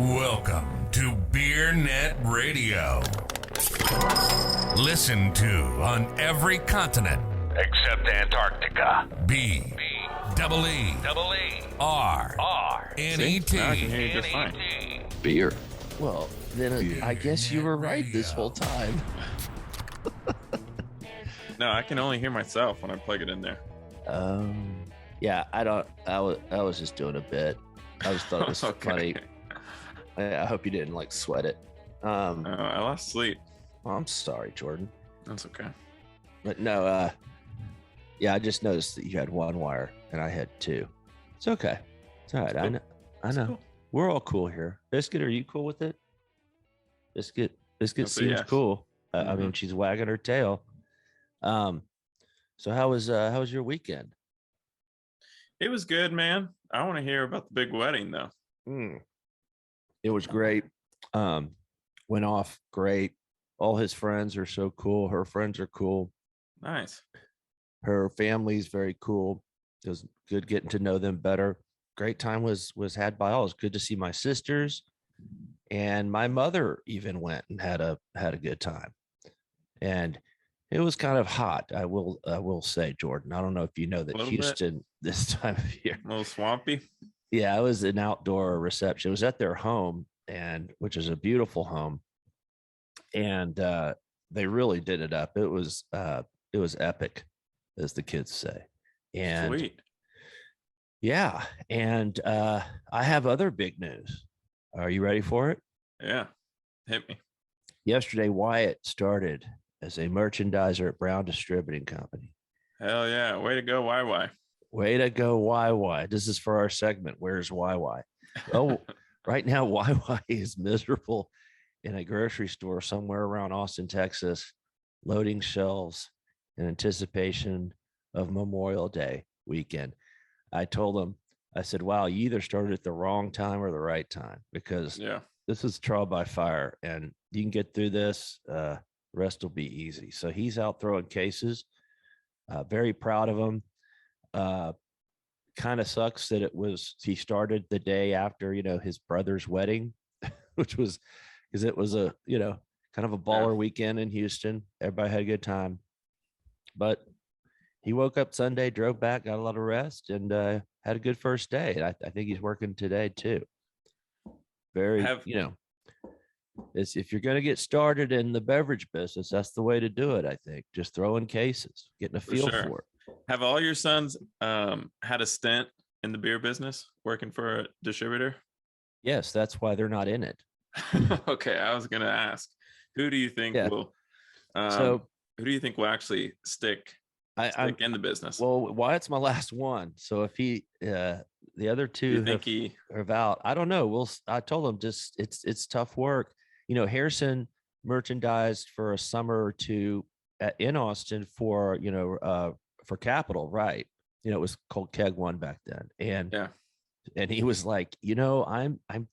Welcome to Beer Net Radio. Listen to on every continent except Antarctica. B-E-E-R-N-E-T. See? Now I can hear you just fine. Beer. Well, then I guess you were right this whole time. No, I can only hear myself when I plug it in there. Yeah, I was just doing a bit. I just thought it was funny. I hope you didn't like sweat it. I lost sleep. I'm sorry, Jordan. That's okay. But no, yeah, I just noticed that you had one wire and I had two. It's okay. It's all right. Cool. I know. Cool. We're all cool here. Biscuit, are you cool with it? Biscuit seems yes. cool. I mean, she's wagging her tail. So how was your weekend? It was good, man. I want to hear about the big wedding, though. It was great. Went off great. All his friends are so cool. Her friends are cool. Nice. Her family's very cool. It was good getting to know them better. Great time was had by all. It was good to see my sisters, and my mother even went and had a good time. And it was kind of hot. I will say, Jordan. I don't know if you know that Houston this time of year. A little swampy. Yeah, it was an outdoor reception. It was at their home, and which is a beautiful home. And they really did it up. It was epic, as the kids say. And Sweet. yeah, and I have other big news. Are you ready for it? Yeah. Hit me. Yesterday, Wyatt started as a merchandiser at Brown Distributing Company. Hell yeah. Way to go, YY. Way to go, YY. This is for our segment, Where's YY? Oh, right now, YY is miserable in a grocery store somewhere around Austin, Texas, loading shelves in anticipation of Memorial Day weekend. I told him, I said, wow, you either started at the wrong time or the right time, because this is trial by fire and you can get through this. Rest will be easy. So he's out throwing cases. Very proud of him. Kind of sucks that he started the day after, his brother's wedding, which was because it was a, kind of a baller weekend in Houston. Everybody had a good time, but he woke up Sunday, drove back, got a lot of rest, and had a good first day. And I think he's working today too. If you're going to get started in the beverage business, that's the way to do it. I think just throwing cases, getting a feel for it. Have all your sons had a stint in the beer business, working for a distributor? Yes, that's why they're not in it. Okay, I was going to ask, who do you think will actually stick in the business? Well, Wyatt's my last one. So if the other two are out, I don't know. I told him just it's tough work. Harrison merchandised for a summer or two in Austin for Capital, right? It was called Keg One back then, and he was like, I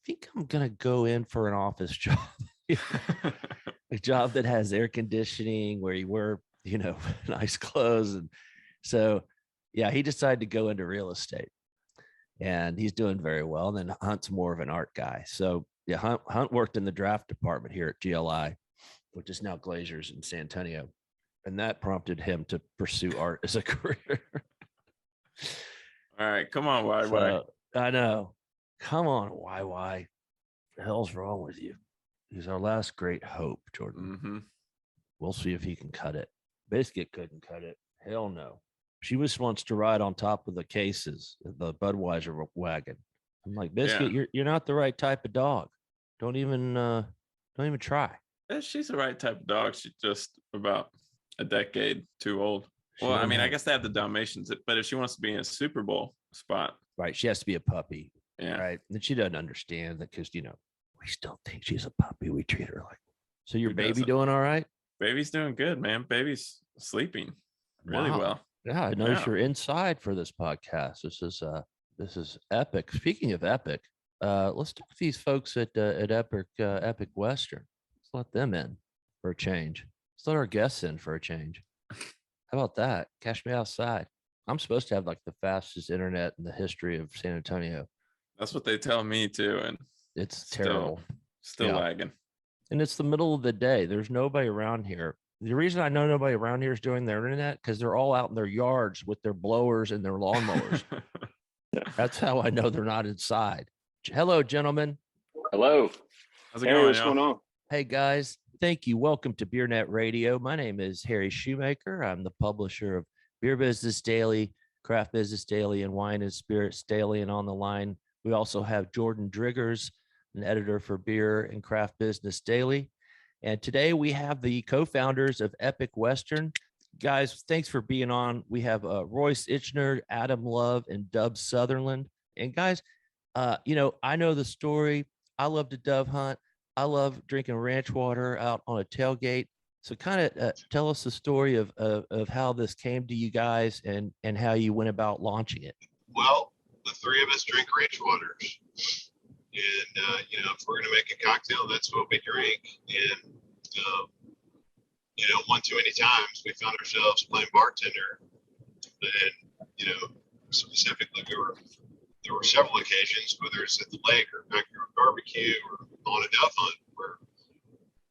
think I'm gonna go in for an office job, a job that has air conditioning where you wear nice clothes. And so he decided to go into real estate, and he's doing very well. And then Hunt's more of an art guy. So Hunt worked in the draft department here at GLI, which is now Glazers in San Antonio, and that prompted him to pursue art as a career. All right, come on, YY. So, I know. Come on, YY. The hell's wrong with you? He's our last great hope, Jordan. Mm-hmm. We'll see if he can cut it. Biscuit couldn't cut it. Hell no. She just wants to ride on top of the cases, the Budweiser wagon. I'm like, Biscuit, you're not the right type of dog. Don't even try. She's the right type of dog. She's just about a decade too old. Well, I mean, I guess they have the Dalmatians, but if she wants to be in a Super Bowl spot, right, she has to be a puppy. Yeah. Right. And she doesn't understand that because we still think she's a puppy. We treat her like. So your baby doing all right? Baby's doing good, man. Baby's sleeping really well. Yeah, I noticed you're inside for this podcast. This is epic. Speaking of epic, let's talk to these folks at Epic Western. Let's let them in for a change. Let's let our guests in for a change. How about that? Cash me outside. I'm supposed to have like the fastest internet in the history of San Antonio. That's what they tell me too. And It's terrible. Still lagging. And it's the middle of the day. There's nobody around here. The reason I know nobody around here is doing their internet because they're all out in their yards with their blowers and their lawnmowers. That's how I know they're not inside. Hello, gentlemen. Hello. How's it going? What's going on? Hey, guys. Thank you. Welcome to BeerNet Radio. My name is Harry Schuhmacher. I'm the publisher of Beer Business Daily, Craft Business Daily, and Wine and Spirits Daily. And on the line, we also have Jordan Driggers, an editor for Beer and Craft Business Daily. And today we have the co-founders of Epic Western. Guys, thanks for being on. We have Royce Itschner, Adam Love, and Dub Sutherland. And guys, I know the story. I love to dove hunt. I love drinking ranch water out on a tailgate. So kind of tell us the story of how this came to you guys and how you went about launching it. Well, the three of us drink ranch waters. And, if we're going to make a cocktail, that's what we drink. And, one too many times we found ourselves playing bartender. And, specifically, there were several occasions, whether it's at the lake or backyard barbecue or on a dove hunt, where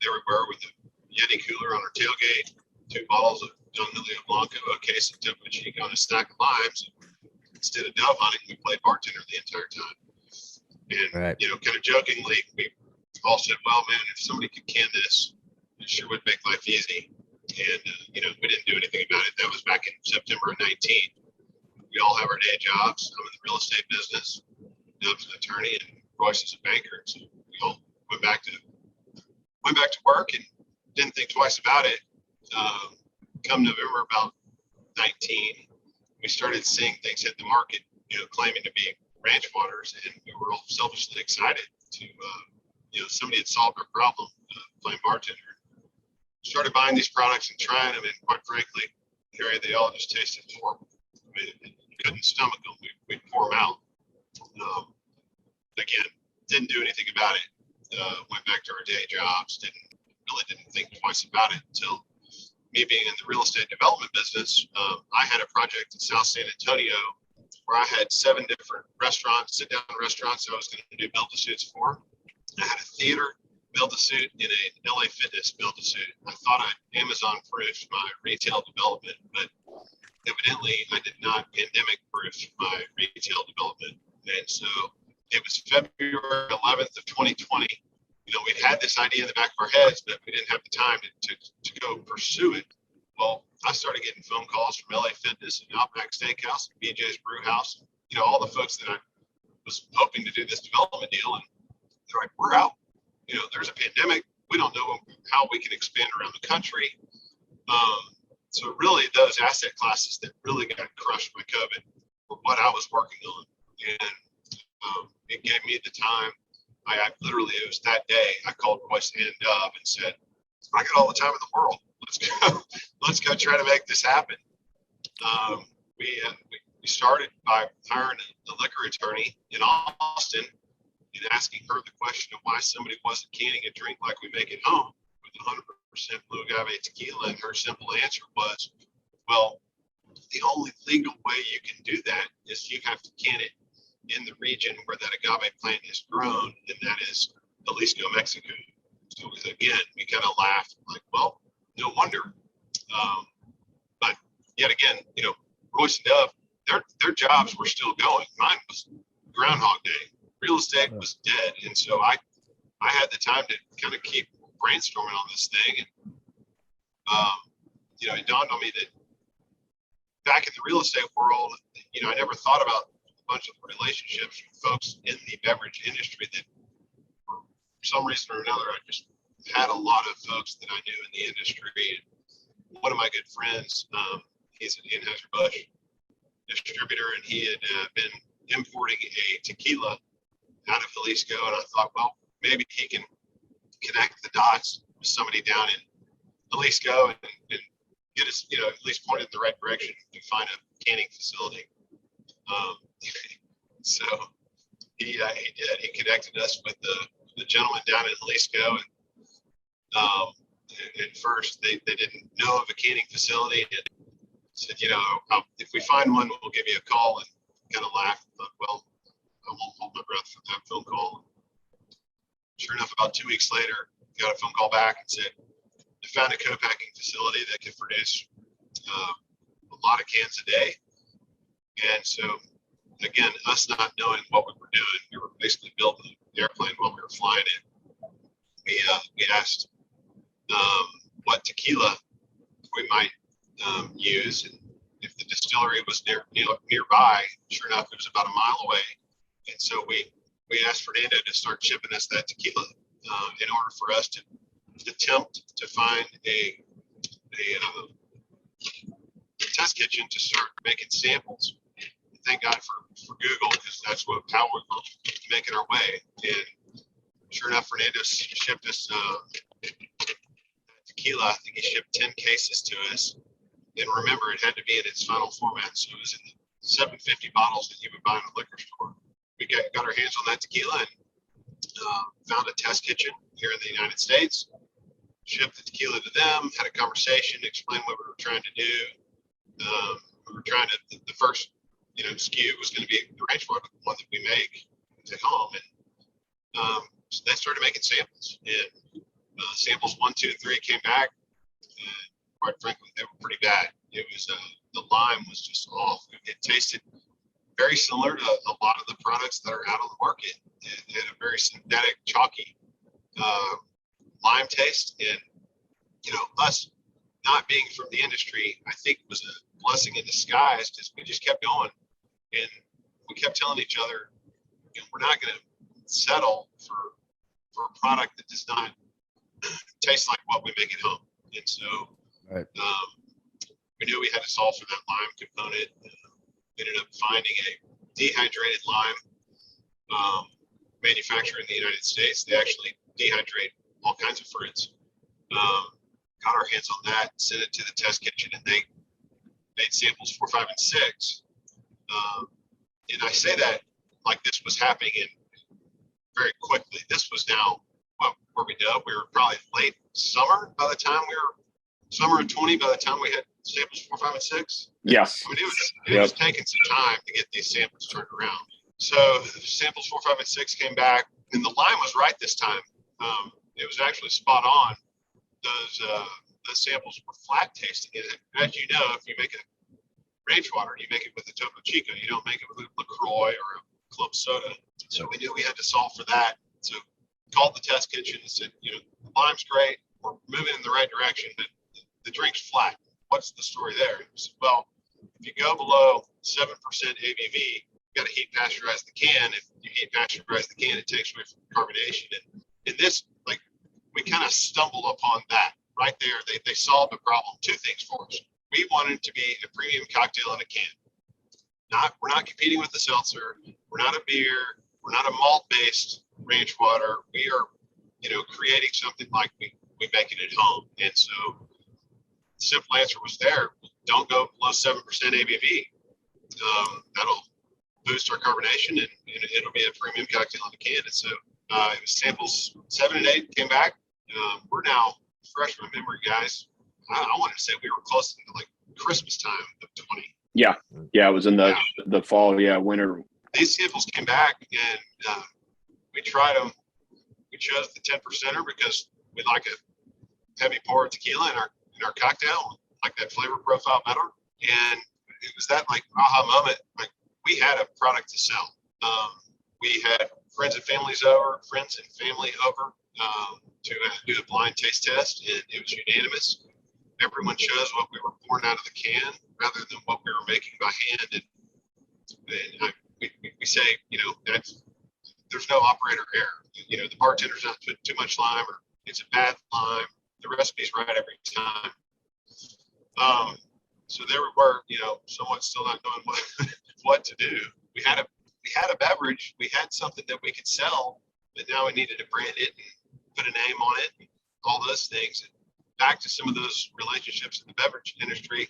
there we were with a Yeti cooler on our tailgate, 2 bottles of Don Julio Blanco, a case of Topo Chico, and a stack of limes. Instead of dove hunting, we played bartender the entire time. And, kind of jokingly, we all said, well, man, if somebody could can this, it sure would make life easy. And, we didn't do anything about it. That was back in September of 19. We all have our day jobs. I'm in the real estate business. Dub's an attorney and Royce is a banker. So we all went back to work and didn't think twice about it. Come November about 19, we started seeing things hit the market, claiming to be ranch waters, and we were all selfishly excited to, somebody had solved our problem playing bartender. Started buying these products and trying them, and quite frankly, Harry, they all just tasted horrible. I mean, you couldn't stomach them. We'd pour them out. Again, didn't do anything about it. Went back to our day jobs. Didn't think twice about it until me being in the real estate development business. I had a project in South San Antonio where I had 7 different restaurants, sit-down restaurants I was going to do build-to-suits for. I had a theater build-to-suit and an LA Fitness build-to-suit. I thought I Amazon-proofed my retail development, but evidently I did not pandemic-proof my retail development. And so it was February 11th of 2020. We'd had this idea in the back of our heads, but we didn't have the time to go pursue it. Well, I started getting phone calls from LA Fitness and Outback Steakhouse and BJ's Brew House, all the folks that I was hoping to do this development deal. And they're like, we're out. There's a pandemic. We don't know how we can expand around the country. So really those asset classes that really got crushed by COVID were what I was working on. And it gave me the time. I literally, it was that day, I called Royce and Dub and said, I got all the time in the world. Let's go try to make this happen. We started by hiring a liquor attorney in Austin and asking her the question of why somebody wasn't canning a drink like we make at home with 100% blue agave tequila. And her simple answer was, well, the only legal way you can do that is you have to can it in the region where that agave plant is grown, and that is Jalisco, Mexico. So again, we kind of laughed like, well, no wonder. But yet again, Royce and Dove, their jobs were still going. Mine was Groundhog Day. Real estate was dead. And so I had the time to kind of keep brainstorming on this thing. And, it dawned on me that back in the real estate world, I never thought about a bunch of relationships with folks in the beverage industry that for some reason or another, I just had a lot of folks that I knew in the industry. And one of my good friends, he's an Anheuser-Busch distributor, and he had been importing a tequila out of Jalisco. And I thought, well, maybe he can connect the dots with somebody down in Jalisco and get us, at least pointed in the right direction to find a canning facility. So he did. He connected us with the gentleman down in Jalisco, and at first they didn't know of a canning facility, and said, if we find one, we'll give you a call, and kind of laughed. Thought, well, I won't hold my breath for that phone call. Sure enough, about 2 weeks later, got a phone call back and said, I found a co-packing facility that could produce a lot of cans a day. And so, again, us not knowing what we were doing, we were basically building the airplane while we were flying it. We asked what tequila we might use, and if the distillery was nearby. Sure enough, it was about a mile away. And so we asked Fernando to start shipping us that tequila in order for us to attempt to find a test kitchen to start making samples. And thank God for Google, because that's how we were making our way. And sure enough, Fernando shipped us tequila. I think he shipped 10 cases to us. And remember, it had to be in its final format, so it was in the 750 bottles that you would buy in a liquor store. We got our hands on that tequila and found a test kitchen here in the United States, shipped the tequila to them, had a conversation, explained what we were trying to do. We were trying to, the first, SKU was going to be the range water, the one that we make at home. And so they started making samples, and samples 1, 2, 3 came back. And quite frankly, they were pretty bad. It was, the lime was just off. It tasted very similar to a lot of the products that are out on the market. It had a very synthetic, chalky lime taste. And, us not being from the industry, I think was a blessing in disguise, because we just kept going. And we kept telling each other, we're not going to settle for a product that does not taste like what we make at home. And so we knew we had to solve for that lime component. We ended up finding a dehydrated lime manufacturer in the United States. They actually dehydrate all kinds of fruits. Got our hands on that, sent it to the test kitchen, and they made samples 4, 5, and 6. And I say that like this was happening in very quickly. This was now, what were we done? We were probably late summer by the time summer of 20, by the time we had samples 4, 5, and 6. Yes. I mean, it was taking some time to get these samples turned around. So samples 4, 5, and 6 came back, and the lime was right this time. It was actually spot on. Those samples were flat tasting. And as you know, if you make a range water, you make it with a Topo Chico. You don't make it with a LaCroix or a club soda. So we knew we had to solve for that. So called the test kitchen and said, the lime's great. We're moving in the right direction, but the drink's flat. What's the story there? He said, well, if you go below 7% ABV, you got to heat pasteurize the can. If you heat pasteurize the can, it takes away from carbonation. And in this, we kind of stumbled upon that right there. They solved the problem. 2 things for us. We wanted to be a premium cocktail in a can. We're not competing with the seltzer. We're not a beer. We're not a malt-based range water. We are, creating something like we make it at home. And so the simple answer was there. Don't go below 7% ABV. That'll boost our carbonation, and it'll be a premium cocktail in a can. And so it was samples 7 and 8 came back. We're now fresh in my memory, guys. I want to say we were close to Christmas time of 20. Yeah, it was in the fall, winter. These samples came back, and we tried them. We chose the 10%er because we like a heavy pour tequila in our cocktail, like that flavor profile better. And it was that aha moment. We had a product to sell. We had friends and family over to do a blind taste test, and it was unanimous. Everyone chose what we were pouring out of the can rather than what we were making by hand. And we say, there's no operator error. The bartender's not putting too much lime, or it's a bad lime. The recipe's right every time. So there we were, somewhat still not knowing what to do. We had a beverage. We had something that we could sell, but now we needed to brand it and put a name on it, and all those things. And back to some of those relationships in the beverage industry,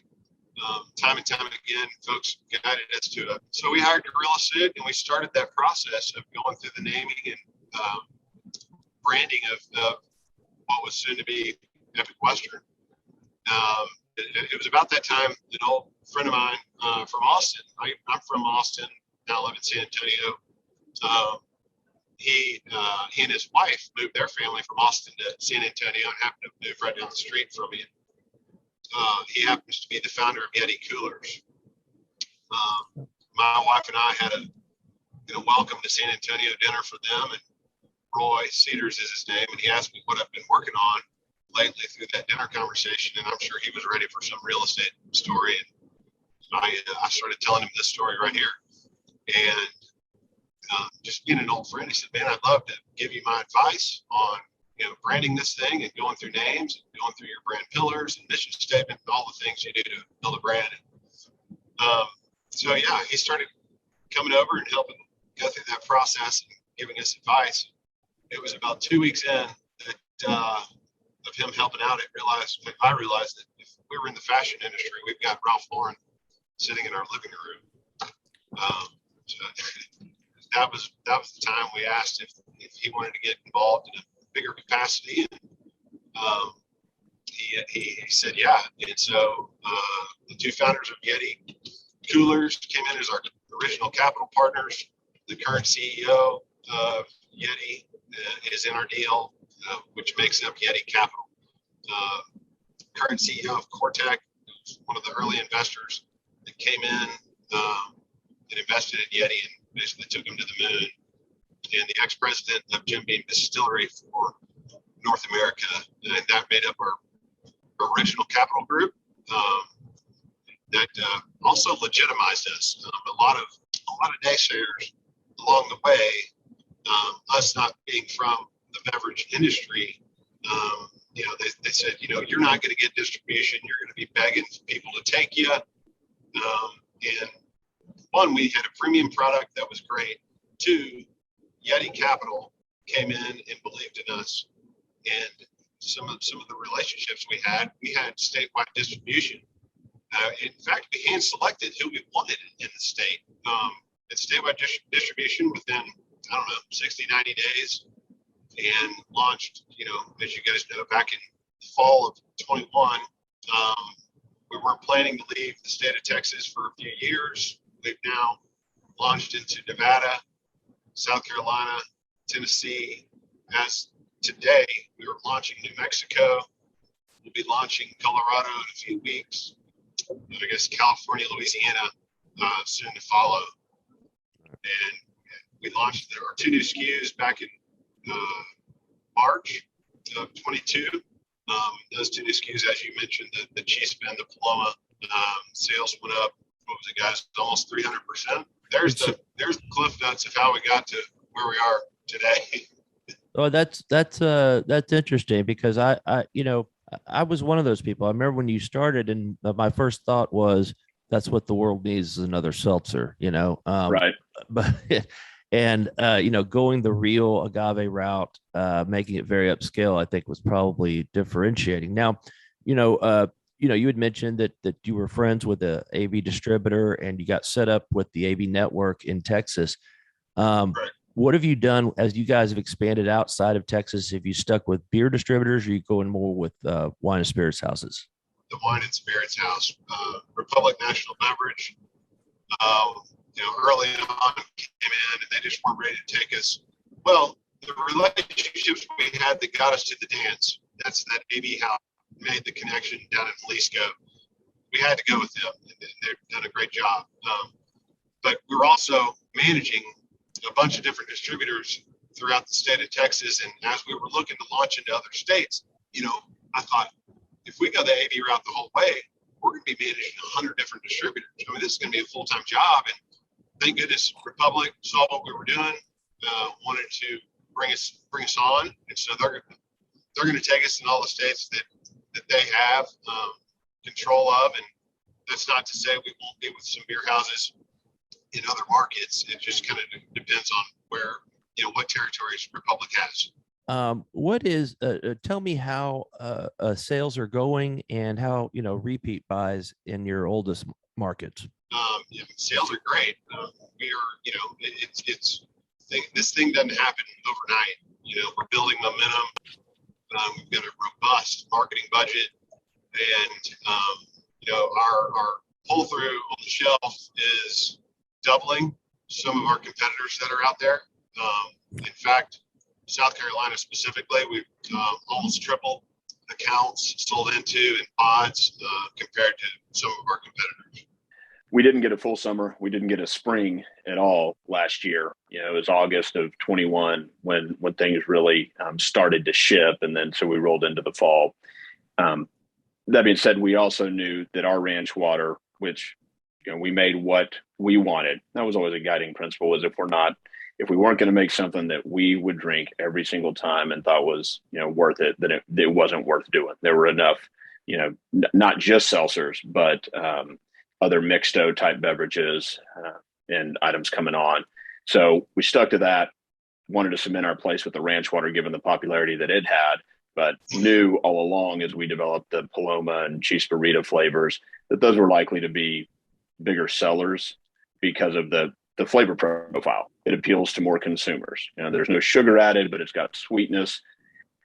time and time again, folks guided us to it. So we hired Gorilla, and we started that process of going through the naming and branding of what was soon to be Epic Western. It was about that time, an old friend of mine from Austin. I'm from Austin, now live in San Antonio. he and his wife moved their family from Austin to San Antonio and happened to move right down the street from me. He happens to be the founder of Yeti Coolers. My wife and I had a welcome to San Antonio dinner for them, and Roy Cedars is his name, and he asked me what I've been working on lately through that dinner conversation, and I'm sure he was ready for some real estate story, and I started telling him this story right here, and just being an old friend, he said, "Man, I'd love to give you my advice on branding this thing and going through names and going through your brand pillars and mission statement and all the things you do to build a brand." So yeah, he started coming over and helping go through that process and giving us advice. It was about 2 weeks in that of him helping out, I realized that if we were in the fashion industry, we've got Ralph Lauren sitting in our living room. So that was the time we asked if he wanted to get involved in a bigger capacity, and he said yeah. And so the two founders of Yeti Coolers came in as our original capital partners. The current CEO of Yeti is in our deal, which makes up Yeti Capital. Current CEO of Cortec, one of the early investors that came in and invested in Yeti and basically took him to the moon. And the ex-president of Jim Beam Distillery for North America, and that made up our original capital group. That also legitimized us. A lot of naysayers along the way, us not being from the beverage industry, they said, you're not going to get distribution. You're going to be begging people to take you. And one, we had a premium product that was great. Two, Yeti Capital came in and believed in us. And some of the relationships we had statewide distribution. In fact, we hand selected who we wanted in the state. It's statewide distribution within, 60, 90 days, and launched, as you guys know, back in the fall of 21. We weren't planning to leave the state of Texas for a few years. We've now launched into Nevada, South Carolina, Tennessee. As today, we are launching New Mexico. We'll be launching Colorado in a few weeks. I guess California, Louisiana, soon to follow. And we launched our 2 new SKUs back in March of 22. Those 2 new SKUs, as you mentioned, the Chispa and the Paloma, sales went up. What was it, guys? Almost 300%. There's the cliff notes of how we got to where we are today. Oh, that's interesting, because I was one of those people. I remember when you started, and my first thought was, that's what the world needs, is another seltzer, Right. But and going the real agave route, making it very upscale, I think was probably differentiating. Now, you had mentioned that you were friends with the AV distributor and you got set up with the AV network in Texas. Right. What have you done as you guys have expanded outside of Texas? Have you stuck with beer distributors, or are you going more with wine and spirits houses? The wine and spirits house, Republic National Beverage, early on came in and they just weren't ready to take us. Well, the relationships we had that got us to the dance, that's that AV house made the connection down in Jalisco. We had to go with them, and they've done a great job. But we were also managing a bunch of different distributors throughout the state of Texas. And as we were looking to launch into other states, I thought, if we go the AV route the whole way, we're going to be managing 100 different distributors. This is going to be a full-time job. And thank goodness Republic saw what we were doing, wanted to bring us on. And so they're going to take us in all the states that they have control of. And that's not to say we won't be with some beer houses in other markets. It just kind of depends on where, what territories Republic has. Tell me how sales are going and how, repeat buys in your oldest markets. Sales are great. We are, this thing doesn't happen overnight. We're building momentum. We've got a robust marketing budget, and, our pull through on the shelf is doubling some of our competitors that are out there. In fact, South Carolina specifically, we've almost tripled accounts sold into in pods compared to some of our competitors. We didn't get a full summer. We didn't get a spring at all last year. It was August of 21 when things really started to ship. And then so we rolled into the fall. That being said, we also knew that our ranch water, which we made what we wanted. That was always a guiding principle, was if we weren't going to make something that we would drink every single time and thought was, worth it, then it wasn't worth doing. There were enough, not just seltzers, but other mixto type beverages and items coming on. So we stuck to that, wanted to cement our place with the ranch water, given the popularity that it had, but knew all along as we developed the Paloma and Chispa Rita flavors that those were likely to be bigger sellers because of the flavor profile. It appeals to more consumers. There's no sugar added, but it's got sweetness.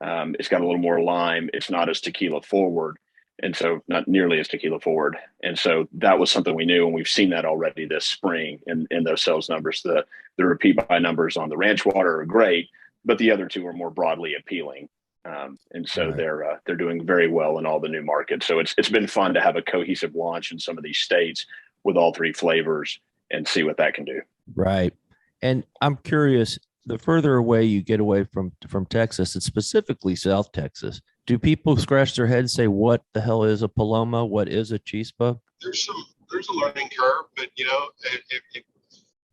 It's got a little more lime. It's not as tequila forward. And so not nearly as tequila forward. And so that was something we knew. And we've seen that already this spring in those sales numbers. The repeat buy numbers on the ranch water are great, but the other two are more broadly appealing. And so right. They're doing very well in all the new markets. So it's been fun to have a cohesive launch in some of these states with all three flavors and see what that can do. Right. And I'm curious, the further away you get away from Texas, and specifically South Texas, do people scratch their head and say, what the hell is a Paloma? What is a Chispa? There's a learning curve, but if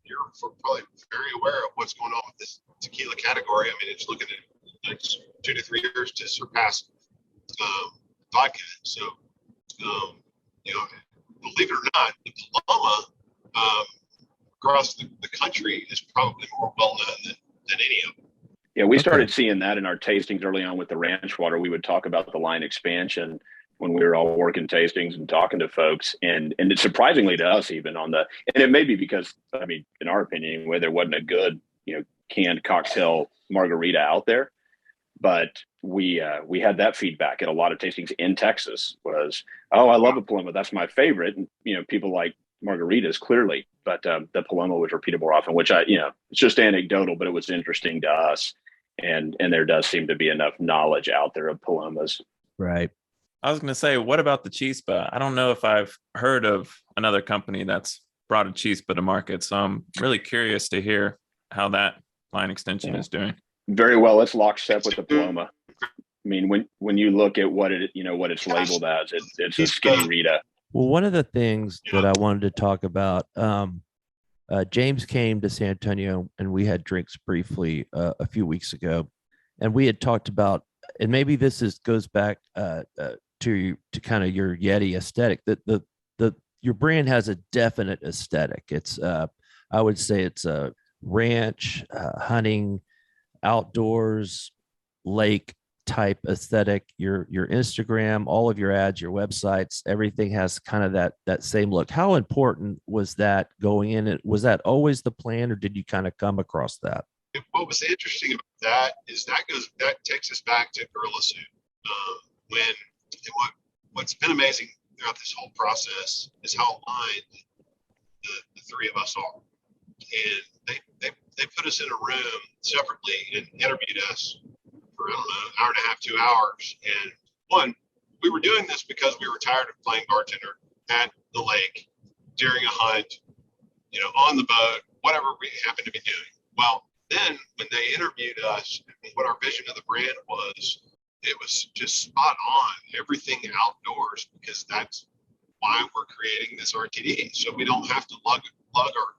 you're probably very aware of what's going on with this tequila category. I mean, it's looking at next 2 to 3 years to surpass vodka. So, believe it or not, the Paloma across the country is probably more well known than any of them. Yeah, we started seeing that in our tastings early on with the ranch water. We would talk about the line expansion when we were all working tastings and talking to folks. And it's surprisingly to us even and it may be because, in our opinion, anyway, there wasn't a good, canned cocktail margarita out there. But we had that feedback at a lot of tastings in Texas was, oh, I love a Paloma. That's my favorite. And, people like margaritas clearly, but the Paloma was repeated more often, which it's just anecdotal, but it was interesting to us. And there does seem to be enough knowledge out there of Palomas. Right. I was going to say, what about the Chispa? I don't know if I've heard of another company that's brought a Chispa to market. So I'm really curious to hear how that line extension is doing. Very well. It's lockstep with the Paloma. I mean, when you look at what it's labeled as, it's a skinny Rita. Well, one of the things that I wanted to talk about, James came to San Antonio and we had drinks briefly a few weeks ago, and we had talked about, and maybe this goes back to kind of your Yeti aesthetic, that your brand has a definite aesthetic. It's I would say it's a ranch, hunting, outdoors, lake type aesthetic. Your Instagram, all of your ads, your websites, everything has kind of that same look. How important was that going in? Was that always the plan, or did you kind of come across that? What was interesting about that is that takes us back to Gorilla Suit. What's been amazing throughout this whole process is how aligned the three of us are. And they put us in a room separately and interviewed us for, I don't know, an hour and a half, 2 hours. And one, we were doing this because we were tired of playing bartender at the lake during a hunt, on the boat, whatever we happened to be doing. Well, then when they interviewed us, what our vision of the brand was, it was just spot on, everything outdoors, because that's why we're creating this RTD. So we don't have to lug our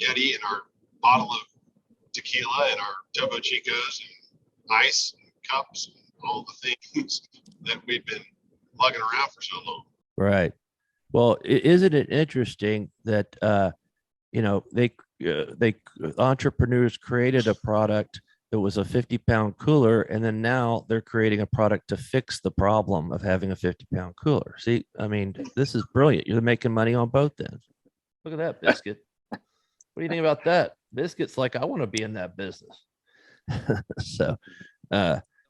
Yeti and our bottle of tequila and our Topo Chicos and ice and cups and all the things that we've been lugging around for so long. Right. Well, isn't it interesting that they entrepreneurs created a product that was a 50-pound cooler, and then now they're creating a product to fix the problem of having a 50-pound cooler. See, I mean, this is brilliant. You're making money on both ends. Look at that, Biscuit. What do you think about that? Biscuit's like, I want to be in that business. So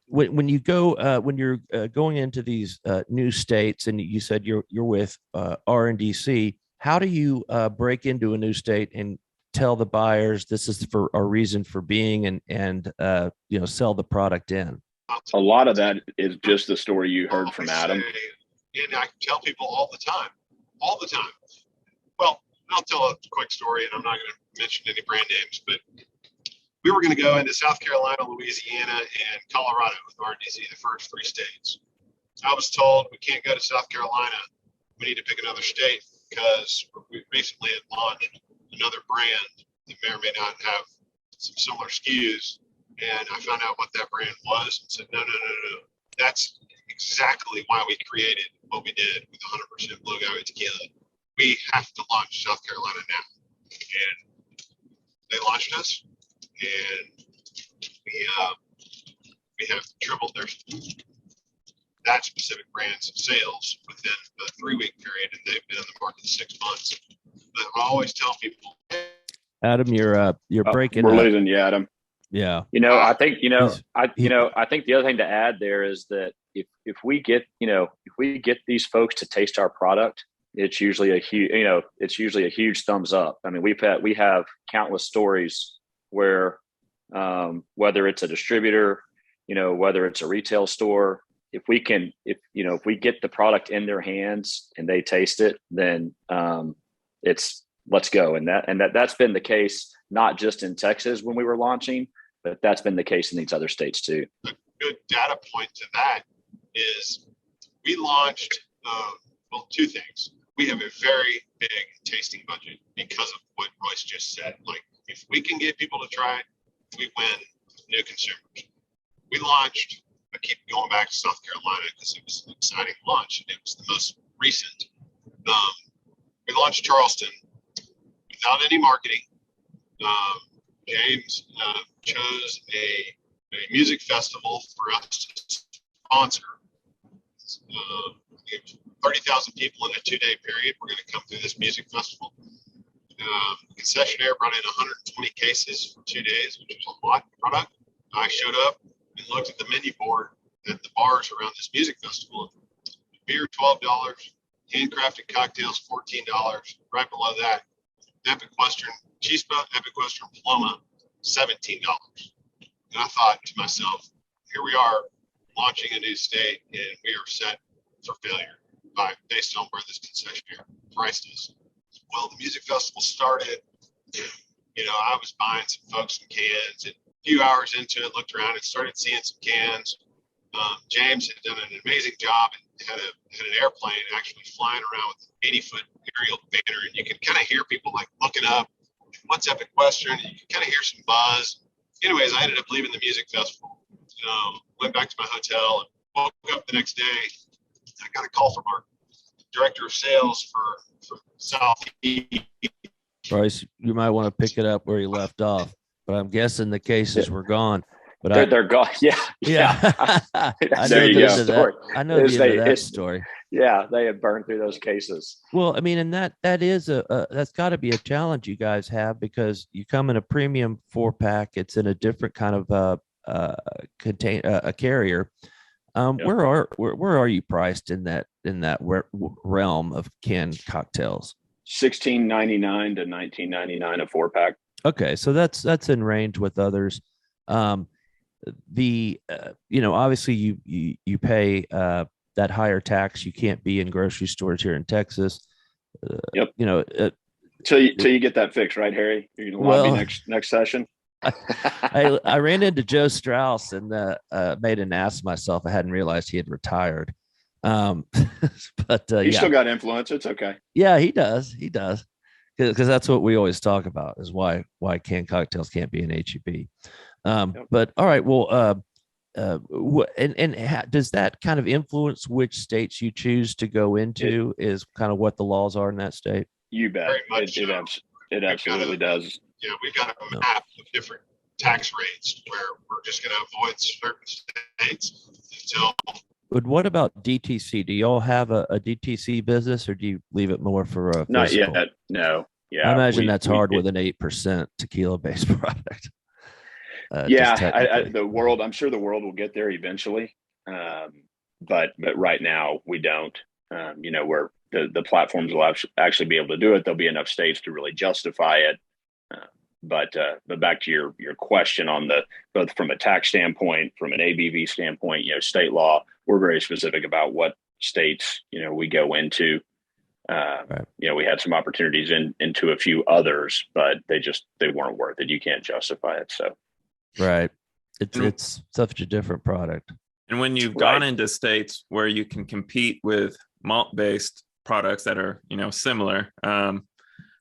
when you're going into these new states, and you said you're with RNDC, how do you break into a new state and tell the buyers this is for our reason for being, and sell the product in? A lot of that is just the story you heard from Adam. And I tell people all the time. Well, I'll tell a quick story, and I'm not going to mention any brand names, but we were going to go into South Carolina, Louisiana, and Colorado with RDZ, the first 3 states. I was told we can't go to South Carolina. We need to pick another state because we recently had launched another brand that may or may not have some similar SKUs. And I found out what that brand was and said, no. That's exactly why we created what we did with 100% blue agave tequila. We have to launch South Carolina now. And they launched us, and we have tripled that specific brand's sales within a 3-week period, and they've been in the market 6 months. But I always tell people, Adam, you're breaking We're up. losing you, Adam. Yeah. I think I think the other thing to add there is that if we get these folks to taste our product, it's usually a huge thumbs up. I mean, we have countless stories where whether it's a distributor, whether it's a retail store, if we get the product in their hands and they taste it, then it's let's go. And that's been the case, not just in Texas when we were launching, but that's been the case in these other states too. A good data point to that is we launched, 2 things. We have a very big tasting budget because of what Royce just said. Like, if we can get people to try it, we win new consumers. We launched, I keep going back to South Carolina because it was an exciting launch, and it was the most recent. We launched Charleston without any marketing. James chose a music festival for us to sponsor. 30,000 people in a 2-day period. We're going to come through this music festival. The concessionaire brought in 120 cases for 2 days, which was a lot of product. I showed up and looked at the menu board at the bars around this music festival. Beer, $12. Handcrafted cocktails, $14. Right below that, Epic Western Chispa, Epic Western Paloma, $17. And I thought to myself, here we are launching a new state, and we are set for failure based on where this concessionaire priced us. Well, the music festival started. I was buying some folks some cans, and a few hours into it, looked around and started seeing some cans. James had done an amazing job and had an airplane actually flying around with an 80-foot aerial banner, and you can kind of hear people like looking up, what's Epic Western? And you can kind of hear some buzz. Anyways, I ended up leaving the music festival. Went back to my hotel and woke up the next day. I got a call from our director of sales for Southeast. Royce, you might want to pick it up where you left off, but I'm guessing the cases were gone. But they're gone. Yeah. I know the end of that story. Yeah, they have burned through those cases. Well, I mean, and that is that's got to be a challenge you guys have, because you come in a premium 4-pack. It's in a different kind of a carrier. Yep. Where are you priced in that realm of canned cocktails? $16.99 to $19.99 a 4-pack. Okay, so that's in range with others. Obviously you pay that higher tax. You can't be in grocery stores here in Texas. Yep. Till you get that fixed, right, Harry? You're gonna lobby next session. I ran into Joe Strauss and made an ass of myself. I hadn't realized he had retired. But he's still got influence. It's okay. Yeah, he does. Because that's what we always talk about, is why canned cocktails can't be an HEB. Yep. But all right, well, does that kind of influence which states you choose to go into? Is kind of what the laws are in that state? You bet. It absolutely does. Yeah, we've got a map of different tax rates where we're just going to avoid certain states until. But what about DTC? Do y'all have a DTC business, or do you leave it more for a not physical? yet? No. Yeah, I imagine that's hard with an 8% tequila-based product. The world. I'm sure the world will get there eventually, but right now we don't. Where the platforms will actually be able to do it. There'll be enough states to really justify it. But back to your question on both from a tax standpoint, from an ABV standpoint, state law, we're very specific about what states, we go into. Right. We had some opportunities into a few others, but they weren't worth it. You can't justify it. So, right. It's such a different product. And when you've gone into states where you can compete with malt-based products that are, similar,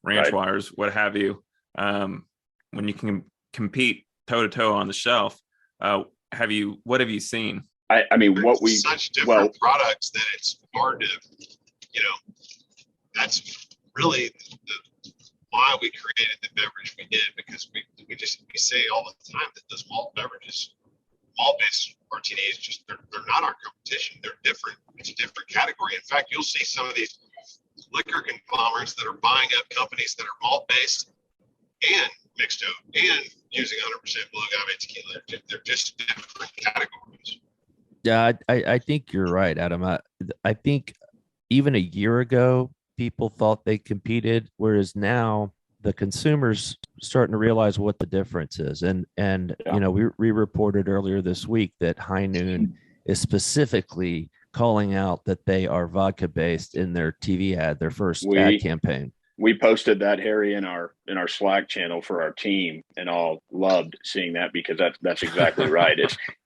ranch waters, what have you, when you can compete toe to toe on the shelf, what have you seen? I mean, such different products that it's hard to, that's really why we created the beverage we did, because we say all the time that those malt-based martinis, they're not our competition. They're different. It's a different category. In fact, you'll see some of these liquor conglomerates that are buying up companies that are malt-based and mixed out and using 100% blue agave tequila. They're just different categories. Yeah, I think you're right, Adam. I think even a year ago, people thought they competed, whereas now the consumers starting to realize what the difference is. And we reported earlier this week that High Noon is specifically calling out that they are vodka based in their TV ad, their first ad campaign. We posted that, Harry, in our Slack channel for our team, and all loved seeing that, because that's exactly right.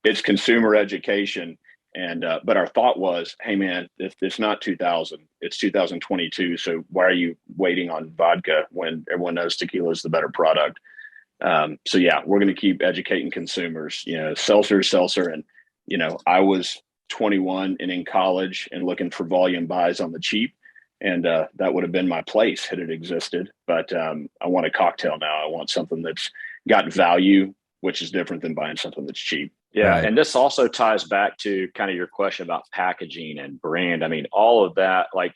It's consumer education. And but our thought was, hey man, if it's not 2000, it's 2022. So why are you waiting on vodka when everyone knows tequila is the better product? So yeah, we're going to keep educating consumers. Seltzer, and I was 21 and in college and looking for volume buys on the cheap, and that would have been my place had it existed. But I want a cocktail now. I want something that's got value, which is different than buying something that's cheap. Yeah. Right. And this also ties back to kind of your question about packaging and brand. I mean, all of that, like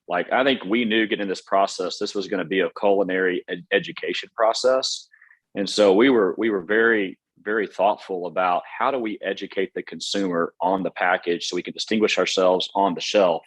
I think we knew getting this process, this was going to be a culinary education process. And so we were very, very thoughtful about how do we educate the consumer on the package so we can distinguish ourselves on the shelf,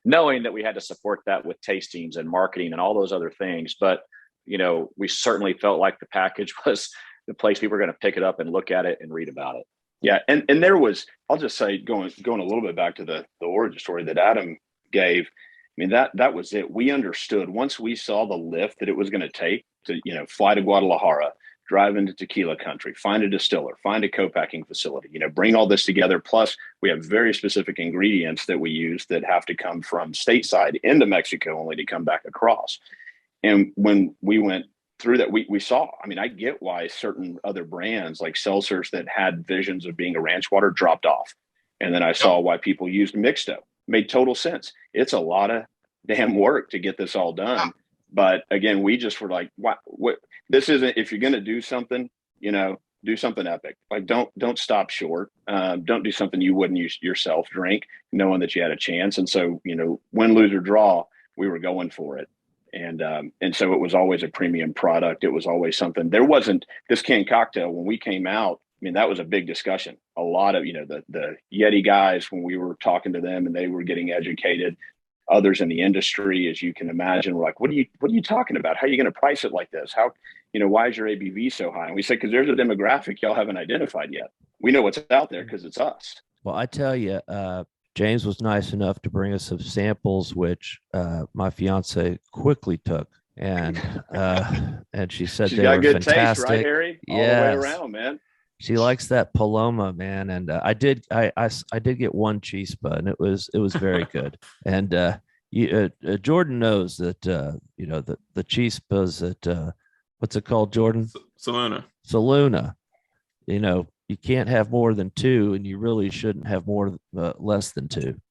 knowing that we had to support that with tastings and marketing and all those other things. But, we certainly felt like the package was the place people were going to pick it up and look at it and read about it. Yeah. And there was, I'll just say, going a little bit back to the origin story that Adam gave. I mean, that was it. We understood once we saw the lift that it was going to take to, fly to Guadalajara, drive into tequila country, find a distiller, find a co-packing facility, bring all this together. Plus we have very specific ingredients that we use that have to come from stateside into Mexico only to come back across. And when we went through that, we saw, I mean, I get why certain other brands like seltzers that had visions of being a ranch water dropped off. And then I saw why people used mixto. Made total sense. It's a lot of damn work to get this all done. But again, we just were like, what this isn't, if you're going to do something, do something epic. Like don't stop short. Don't do something you wouldn't yourself drink, knowing that you had a chance. And so, win, lose, or draw, we were going for it. And so it was always a premium product. It was always something. There wasn't this canned cocktail when we came out. I mean, that was a big discussion. A lot of, the Yeti guys, when we were talking to them and they were getting educated, others in the industry, as you can imagine, were like, what are you talking about? How are you going to price it like this? How, why is your ABV so high? And we said, because there's a demographic y'all haven't identified yet. We know what's out there because it's us. Well, I tell you, James was nice enough to bring us some samples, which my fiance quickly took, and she said she's they got were good fantastic. Taste, right, Harry? All the way around, man. She likes that Paloma, man, and I did get one chispa, and it was very good. And Jordan knows that the chispas that what's it called, Jordan? Saluna. You can't have more than two, and you really shouldn't have less than two.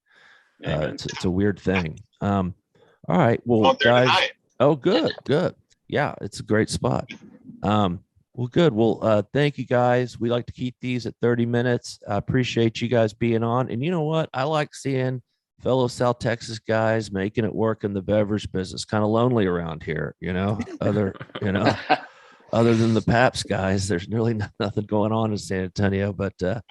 It's a weird thing. All right, well, guys. Oh, good. Yeah, it's a great spot. Well, good. Well, thank you guys. We like to keep these at 30 minutes. I appreciate you guys being on. And you know what? I like seeing fellow South Texas guys making it work in the beverage business. Kind of lonely around here, other than the Paps guys, there's really nothing going on in San Antonio. But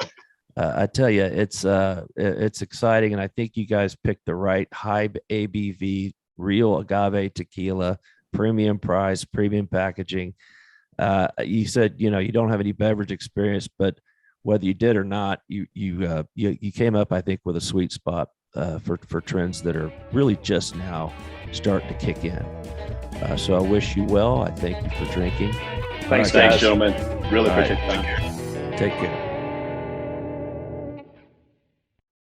I tell you, it's exciting, and I think you guys picked the right high ABV, real agave tequila, premium price, premium packaging. You said, you don't have any beverage experience, but whether you did or not, you came up, I think, with a sweet spot for trends that are really just now starting to kick in. So I wish you well. I thank you for drinking. Thanks, gentlemen. Really appreciate it. Thank you. Take care.